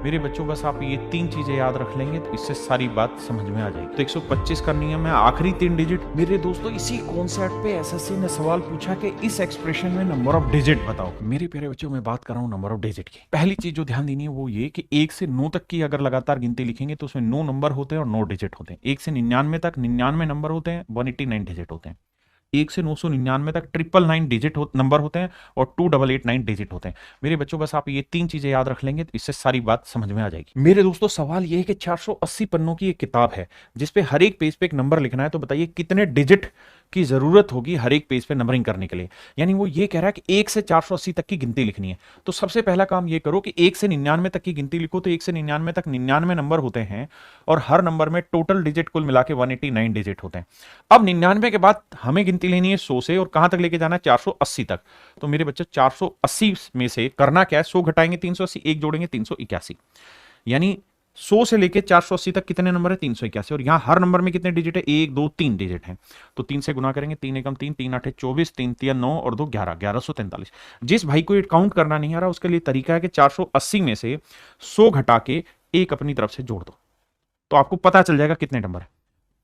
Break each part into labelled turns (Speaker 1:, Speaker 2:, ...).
Speaker 1: मेरे बच्चों बस आप ये 3 चीजें याद रख लेंगे तो इससे सारी बात समझ में आ जाएगी। तो 125 का नियम है आखिरी 3 डिजिट। मेरे दोस्तों इसी कॉन्सेप्ट पे एसएससी ने सवाल पूछा कि इस एक्सप्रेशन में नंबर ऑफ डिजिट बताओ। मेरे प्यारे बच्चों मैं बात कर रहा हूँ नंबर ऑफ डिजिट की। पहली चीज जो ध्यान देनी है वो ये कि 1 से 9 तक की अगर लगातार गिनती लिखेंगे तो उसमें 9 नंबर होते हैं और 9 डिजिट होते हैं। 1 से 99 तक 99 नंबर होते हैं, 189 डिजिट होते हैं। 1 से 999 तक 999 डिजिट नंबर होते हैं और 2889 डिजिट होते हैं। मेरे बच्चों बस आप ये 3 चीजें याद रख लेंगे तो इससे सारी बात समझ में आ जाएगी। मेरे दोस्तों सवाल ये है कि 480 पन्नों की एक किताब है जिसपे हर एक पेज पे एक नंबर लिखना है, तो बताइए कितने डिजिट की जरूरत होगी हर एक पेज पे नंबरिंग करने के लिए। यानी वो ये कह रहा है कि 1 से 480 तक की गिनती लिखनी है। तो सबसे पहला काम ये करो कि 1 से 99 तक की गिनती लिखो। तो 1 से 99 तक 99 नंबर होते हैं और हर नंबर में टोटल डिजिट कुल मिला के 189 डिजिट होते हैं। अब 99 के बाद हमें गिनती लेनी है 100 से और कहां तक लेके जाना है 480 तक। तो मेरे बच्चे 480 में से करना क्या है, 100 घटाएंगे 380, एक जोड़ेंगे 381। यानी 100 से लेके 480 तक कितने नंबर है 381 और यहां हर नंबर में कितने डिजिट है 1 2 3 डिजिट हैं। तो 3 से गुना करेंगे, 3 एकम 3, 3 8 24, 3 3 9 और 2 11, 1143। जिस भाई को ये काउंट करना नहीं आ रहा उसके लिए तरीका है कि 480 में से 100 घटा के एक अपनी तरफ से जोड़ दो तो आपको पता चल जाएगा कितने नंबर है।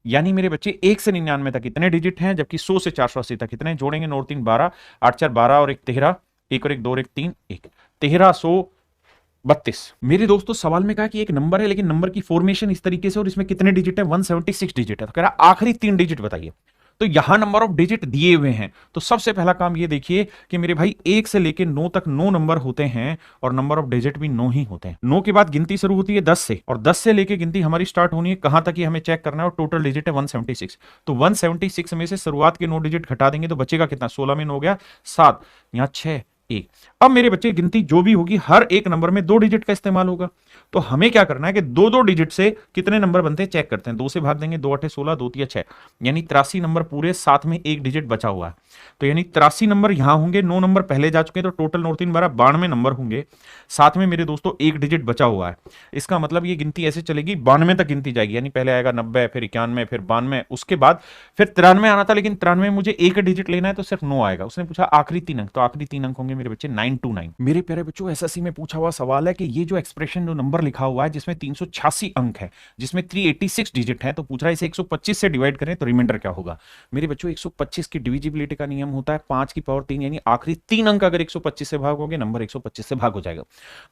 Speaker 1: यानी मेरे बच्चे 1 से 99 तक कितने डिजिट हैं, जबकि 100 से 480 तक कितने जोड़ेंगे, 9 3 12, 8 4 12 और 1 13, 1 और 1 2 और 1 3 1, 1332। मेरे दोस्तों सवाल में कहा कि एक नंबर है लेकिन नंबर की फॉर्मेशन इस तरीके से और इसमें कितने डिजिट है 176 डिजिट है। तो कह रहा आखिरी 3 डिजिट बताइए। तो यहां नंबर ऑफ डिजिट दिए हुए हैं। तो सबसे पहला काम ये देखिए कि मेरे भाई 1 से लेके 9 तक 9 नंबर होते हैं और नंबर ऑफ डिजिट भी 9 ही होते हैं। 9 के बाद गिनती शुरू होती है 10 से और 10 से लेके गिनती हमारी स्टार्ट होनी है कहां तक, ये हमें चेक करना है और टोटल डिजिट है 176। तो 176 में से शुरुआत के 9 डिजिट घटा देंगे तो बचेगा कितना, 16 में 9 हो गया 7, यहां 6 1। अब मेरे बच्चे गिनती जो भी होगी हर एक नंबर में 2 डिजिट का इस्तेमाल होगा। तो हमें क्या करना है कि 2 डिजिट से कितने नंबर बनते हैं चेक करते हैं। 2 से भाग देंगे, 2 8 16, 2 3 6, यानी 83 नंबर पूरे, साथ में एक डिजिट बचा हुआ है। तो यानी 83 नंबर यहां होंगे, 9 नंबर पहले जा चुके हैं, तो टोटल 9 3 12 92 नंबर होंगे। साथ में मेरे दोस्तों एक डिजिट बचा हुआ है। इसका मतलब ये गिनती ऐसे चलेगी 92 तक गिनती जाएगी। यानी पहले आएगा 90, फिर 91, फिर 92, उसके बाद फिर 93 आना था, लेकिन 93 में मुझे एक डिजिट लेना है तो सिर्फ 9 आएगा। उसने पूछा आखिरी 3 अंक, तो आखिरी 3 अंक होंगे मेरे बच्चे 929। मेरे प्यारे बच्चों एसएससी में पूछा हुआ सवाल है कि ये जो एक्सप्रेशन जो नंबर लिखा हुआ है जिसमें 386 अंक है, जिसमें 386 डिजिट है, तो पूछ रहा है इसे 125 से डिवाइड करें तो रिमाइंडर क्या होगा। मेरे बच्चों 125 की डिविजिबिलिटी का नियम होता है 5 की पावर 3, यानी आखिरी 3 अंक अगर 125 से भागोगे नंबर 125 से भाग हो जाएगा।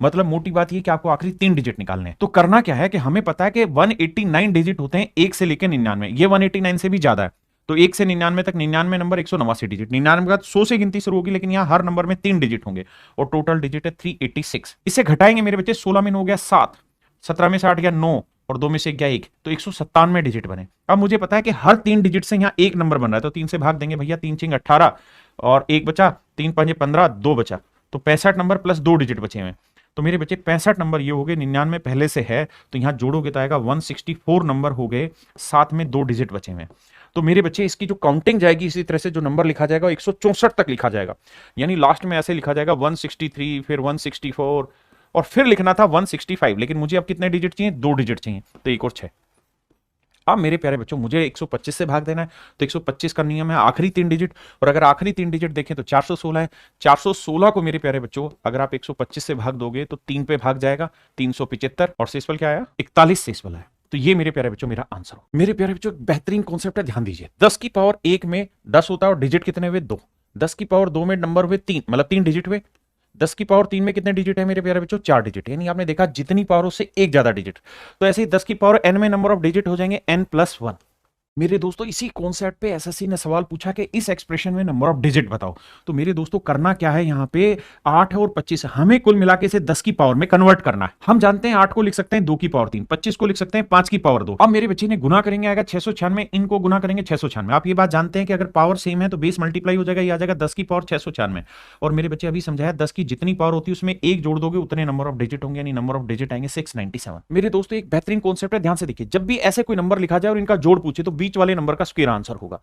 Speaker 1: मतलब मोटी बात ये कि आपको आखिरी 3 डिजिट निकालने हैं। तो करना क्या है कि हमें पता है कि 189 डिजिट होते हैं 1 से लेकर 99, ये 189 से भी ज्यादा है। तो 1 से 99 तक 99 नंबर 189 डिजिट, 99 के बाद 100 से गिनती शुरू होगी, लेकिन यहां हर नंबर में 3 डिजिट होंगे और टोटल डिजिट है 386। इसे घटाएंगे मेरे बच्चे, 16 में 9 गया 7, 17 में से 8 गया 9 और 2 में से गया 1, तो 197 डिजिट बने। अब मुझे पता है कि हर 3 डिजिट से यहां एक नंबर बन रहा है, तो 3 से भाग देंगे भैया, 3 6 18 और 1 बचा, 3 5 15, 2 बचा, तो 65 नंबर प्लस 2 डिजिट बचे हुए। तो मेरे बच्चे 65 नंबर ये हो गए, 99 पहले से है तो यहां जोड़ोगे तो आएगा 164 नंबर हो गए, साथ में 2 डिजिट बचे हुए। तो मेरे बच्चे इसकी जो काउंटिंग जाएगी इसी तरह से जो नंबर लिखा जाएगा 164 तक लिखा जाएगा। यानी लास्ट में ऐसे लिखा जाएगा 163, फिर 164 और फिर लिखना था 165, लेकिन मुझे अब कितने डिजिट चाहिए, 2 डिजिट चाहिए, तो 1 और 6। अब मेरे प्यारे बच्चों मुझे 125 से भाग देना है, तो 125 का नियम है आखिरी 3 डिजिट, और अगर आखिरी 3 डिजिट देखें तो 416 है। 416 को मेरे प्यारे बच्चों अगर आप 125 से भाग दोगे तो 3 पे भाग जाएगा, 375, और शेषफल क्या आया 41 शेषफल है। तो ये मेरे प्यारे बच्चों मेरा आंसर हो। मेरे प्यारे बच्चों बेहतरीन कॉन्सेप्ट है, ध्यान दीजिए। 10 की पावर 1 में 10 होता है और डिजिट कितने हुए 2। 10 की पावर 2 में नंबर हुए 3, मतलब 3 डिजिट हुए। 10 की पावर 3 में कितने डिजिट है मेरे प्यारे बच्चों, 4 डिजिट। यानी आपने देखा जितनी पावर उससे एक ज्यादा डिजिट। तो ऐसे ही 10 की पावर n में नंबर ऑफ डिजिट हो जाएंगे n+1। मेरे दोस्तों इसी कॉन्सेप्ट पे एसएससी ने सवाल पूछा कि इस एक्सप्रेशन में नंबर ऑफ डिजिट बताओ। तो मेरे दोस्तों करना क्या है, यहां पे 8 और 25 हमें कुल मिला के इसे 10 की पावर में कन्वर्ट करना है। हम जानते हैं 8 को लिख सकते हैं 2 की पावर 3, 25 को लिख सकते हैं 5 की पावर 2। अब मेरे बच्चे ने गुना करेंगे आएगा 696, इनको गुना करेंगे 696। आप ये बात जानते हैं कि अगर पावर सेम है तो बेस मल्टीप्लाई हो जाएगा, ये आ जाएगा 10 की पावर 696। और मेरे बच्चे अभी समझाया 10 की जितनी पावर होती है उसमें एक जोड़ दोगे उतने नंबर ऑफ डिजिट होंगे, यानी नंबर ऑफ डिजिट आएंगे 697। मेरे दोस्तों एक बेहतरीन कॉन्सेप्ट है, ध्यान से देखिए। जब भी ऐसे कोई नंबर लिखा जाए और इनका जोड़ पूछे तो बीच वाले नंबर का स्क्वायर आंसर होगा।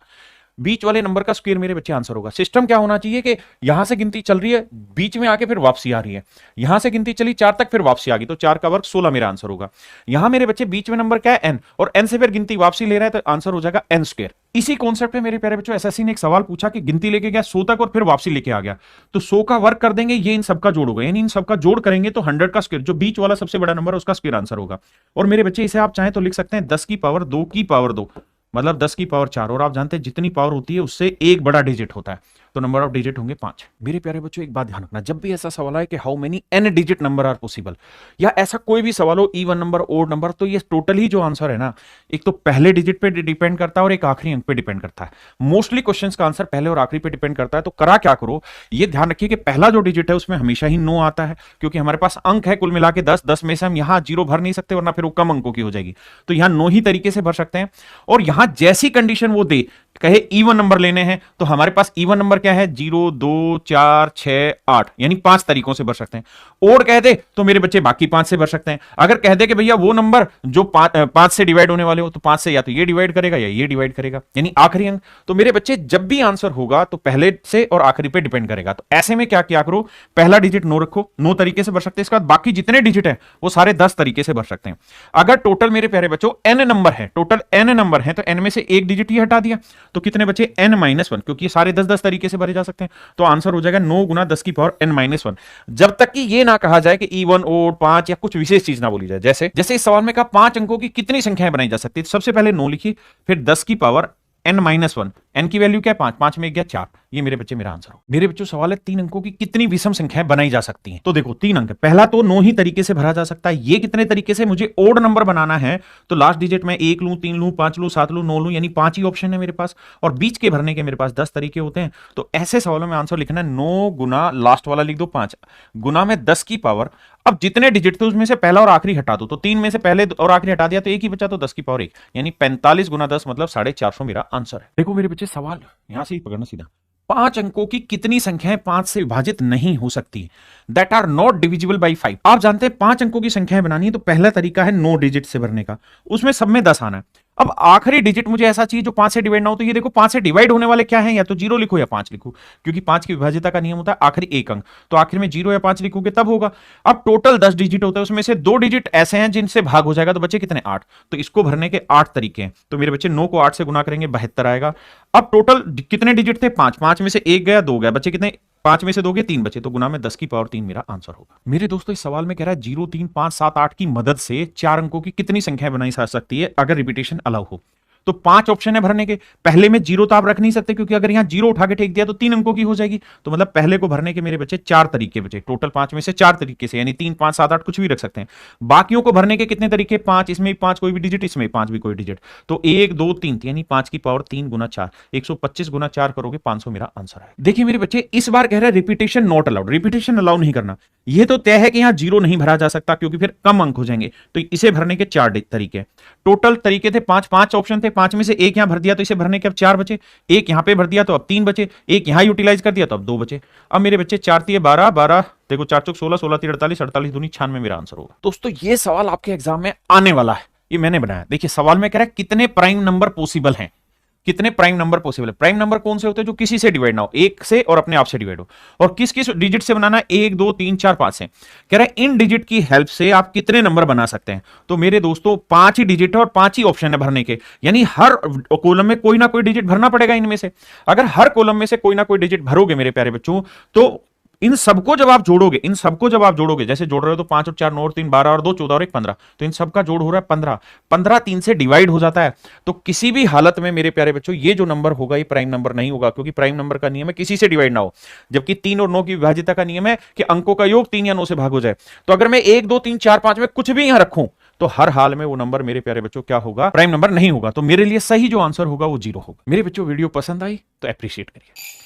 Speaker 1: बीच वाले नंबर का स्क्वायर मेरे बच्चे आंसर होगा। सिस्टम क्या होना चाहिए कि यहां से गिनती चल रही है, बीच में आके फिर वापसी आ रही है, यहां से गिनती चली 4 तक, फिर वापसी आ गई, तो 4 का वर्ग 16 मेरा आंसर होगा। यहां मेरे बच्चे बीच में नंबर क्या है n, और n से फिर गिनती वापसी ले रहा है, तो आंसर हो जाएगा n स्क्वायर। इसी कॉन्सेप्ट पे मेरे प्यारे बच्चों एसएससी ने एक सवाल पूछा कि गिनती लेके गया 100 तक और फिर वापसी लेके आ गया, तो 100 का वर्ग कर देंगे, ये इन सबका जोड़ होगा, यानी इन सबका जोड़ करेंगे तो 100 का स्क्वायर, जो बीच वाला सबसे बड़ा नंबर है उसका स्क्वायर आंसर होगा। और मेरे बच्चे इसे आप चाहें तो लिख सकते हैं 10 की पावर 2 की पावर 2, मतलब 10 की पावर 4, और आप जानते हैं जितनी पावर होती है उससे एक बड़ा डिजिट होता है, तो नंबर ऑफ डिजिट होंगे 5। मेरे प्यारे बच्चों एक बात ध्यान रखना, जब भी ऐसा सवाल आए कि how many n digit number are possible, या ऐसा कोई भी सवाल हो इवन नंबर ओड नंबर, तो ये टोटल ही जो आंसर है ना, एक तो पहले डिजिट पे डिपेंड करता है और एक आखिरी अंक पे डिपेंड करता है। मोस्टली क्वेश्चंस का आंसर पहले और आखिरी पे डिपेंड करता है, तो करा क्या करो, ये ध्यान रखिए कि पहला जो डिजिट है उसमें हमेशा ही 9 आता है, क्योंकि हमारे पास अंक है कुल मिला के 10 में से हम यहां 0 भर नहीं सकते, वरना फिर वो कम अंकों की हो जाएगी, तो यहां 9 ही तरीके से भर सकते हैं। और यहां जैसी कंडीशन वो दे, कहे इवन नंबर लेने हैं, तो हमारे पास इवन नंबर क्या है 0 2 4 6 8, यानी 5 तरीकों से भर सकते हैं। ओड कह दे तो मेरे बच्चे बाकी 5 से भर सकते हैं। अगर कह दे कि भैया वो नंबर जो 5 से डिवाइड होने वाले हो, तो 5 से या तो ये डिवाइड करेगा या ये डिवाइड करेगा, यानी आखिरी अंक। तो मेरे बच्चे जब भी आंसर होगा तो पहले से और आखिरी पे डिपेंड करेगा, तो ऐसे में क्या किया करो, पहला डिजिट 9 रखो, 9 तरीके से भर सकते हैं, इसके बाद बाकी जितने डिजिट है वो सारे 10 तरीके से भर सकते हैं। अगर टोटल मेरे प्यारे बच्चों n नंबर है, टोटल n नंबर है, तो n में से एक डिजिट ही हटा दिया, तो कितने बचे n-1, क्योंकि ये सारे 10-10 तरीके से भरे जा सकते हैं, तो आंसर हो जाएगा 9 गुना 10 की पावर n-1। जब तक कि ये ना कहा जाए कि इवन ओड 5 या कुछ विशेष चीज ना बोली जाए, जैसे जैसे इस सवाल में कहा 5 अंकों की कितनी संख्याएं बनाई जा सकती है, सबसे पहले 9 लिखिए, फिर 10 की पावर n-1, n की वैल्यू क्या है 5, 5 में 1 गया 4, ये मेरे बच्चे मेरा आंसर हो। मेरे बच्चों सवाल है 3 अंकों की कितनी विषम संख्याएं बनाई जा सकती हैं, तो देखो 3 अंक, पहला तो 9 ही तरीके से भरा जा सकता है, ये कितने तरीके से, मुझे ओड नंबर बनाना है तो लास्ट डिजिट में 1 लूं 3 लूं 5 लूं 7 लूं 9 लूं, यानी 5 ही ऑप्शन है मेरे पास, और बीच के भरने के मेरे पास 10 तरीके होते हैं। तो ऐसे सवालों में आंसर लिखना है 9 गुना लास्ट वाला लिख दो 5 गुना में 10 की पावर, अब जितने डिजिट थे उसमें से पहला और आखिरी हटा दो, तो 3 में से पहले और आखिरी हटा दिया तो एक ही बचा, तो 10 की पावर 1, यानी 45 गुना 10 मतलब 450 मेरा आंसर है। देखो मेरे बच्चे सवाल यहां से ही पकड़ना सीधा, 5 अंकों की कितनी संख्याएं 5 से विभाजित नहीं हो सकती, that are not divisible by 5। आप जानते हैं 5 अंकों की संख्याएं बनानी है तो पहला तरीका है 9 डिजिट से भरने का, उसमें सब में 10 आना है। अब आखिरी डिजिट मुझे ऐसा चाहिए जो 5 से डिवाइड ना हो, तो ये देखो 5 से डिवाइड होने वाले क्या हैं, या तो 0 लिखो या 5 लिखो, क्योंकि 5 की विभाज्यता का नियम होता है आखिरी एक अंक, तो आखिर में 0 या 5 लिखोगे तब होगा। अब टोटल 10 डिजिट होता है, उसमें से 2 डिजिट ऐसे हैं जिनसे भाग हो जाएगा, तो बच्चे कितने 8, तो इसको भरने के 8 तरीके हैं, तो मेरे बच्चे 9 को 8 से गुना करेंगे 72 आएगा। अब टोटल कितने डिजिट थे 5, 5 में से 1 गया 2 गया, बच्चे कितने 5 में से 2 गए 3 बचे, तो गुना में 10 की पावर 3 मेरा आंसर होगा। मेरे दोस्तों इस सवाल में कह रहा है 0 3 5 7 8 की मदद से 4 अंकों की कितनी संख्या बनाई जा सकती है अगर रिपीटेशन अलाउ हो, तो 5 ऑप्शन है भरने के। पहले में 0 तो आप रख नहीं सकते, क्योंकि अगर यहां 0 उठा के फेंक दिया तो 3 अंकों की हो जाएगी, तो मतलब पहले को भरने के मेरे बच्चे 4 तरीके बचे, टोटल 5 में से 4 तरीके से, यानी 3 5 7 8 कुछ भी रख सकते हैं। बाकियों को भरने के कितने तरीके, 5, इसमें 5 कोई भी डिजिट, इसमें 5 भी कोई डिजिट, तो 1 2 3, यानी 5 की पावर 3 गुना 4, 125 गुना 4 करोगे 500 मेरा आंसर है। देखिए मेरे बच्चे इस बार कह रहा है repetition not allowed, repetition allow नहीं करना, यह तो तय है कि यहां 0 नहीं भरा जा सकता क्योंकि फिर कम अंक हो जाएंगे, तो इसे भरने के 4 तरीके। टोटल तरीके थे 5 ऑप्शन थे, 5 में से एक यहां भर दिया तो इसे भरने के अब 4 बचे, एक यहां पे भर दिया तो अब 3 बचे, एक यहां यूटिलाइज कर दिया तो अब 2 बचे। अब मेरे बच्चे 4 3 12 12, देखो 4 चौक 16 16 3 48 48 दूनी 96 मेरा आंसर होगा। दोस्तों ये सवाल आपके एग्जाम में आने वाला है, ये मैंने बनाया। देखिए सवाल में कह रहा है कितने प्राइम नंबर पॉसिबल हैं, कितने प्राइम नंबर पॉसिबल है। प्राइम नंबर कौन से होते हैं, जो किसी से डिवाइड ना हो, एक से और अपने आप से डिवाइड हो, और किस किस डिजिट से बनाना है, 1 2 3 4 5 से। कह रहा है इन डिजिट की हेल्प से आप कितने नंबर बना सकते हैं, तो मेरे दोस्तों 5 ही डिजिट है और 5 ही ऑप्शन है भरने के, यानी हर कॉलम में कोई ना कोई डिजिट भरना पड़ेगा इनमें से। अगर हर कॉलम में से कोई ना कोई डिजिट भरोगे मेरे प्यारे बच्चों, तो इन सबको जब आप जोड़ोगे, इन सबको जब आप जोड़ोगे, जैसे जोड़ रहे हो तो 5 और 4 9 और 3 12 और 2 14 और 1 15, तो इन सबका जोड़ हो रहा है 15, 15 3 से डिवाइड हो जाता है, तो किसी भी हालत में मेरे प्यारे बच्चों ये जो नंबर होगा ये प्राइम नंबर नहीं होगा, क्योंकि प्राइम नंबर का नियम है किसी से डिवाइड ना हो, जबकि 3 और 9 की विभाज्यता का नियम है कि अंकों का योग 3 या 9 से भाग हो जाए। तो अगर मैं 1 2 3 4 5 में कुछ भी यहां रखूं तो हर हाल में वो नंबर मेरे प्यारे बच्चों क्या होगा, प्राइम नंबर नहीं होगा। तो मेरे लिए सही जो आंसर होगा वो 0 होगा। मेरे बच्चों वीडियो पसंद आई तो अप्रिशिएट करिए।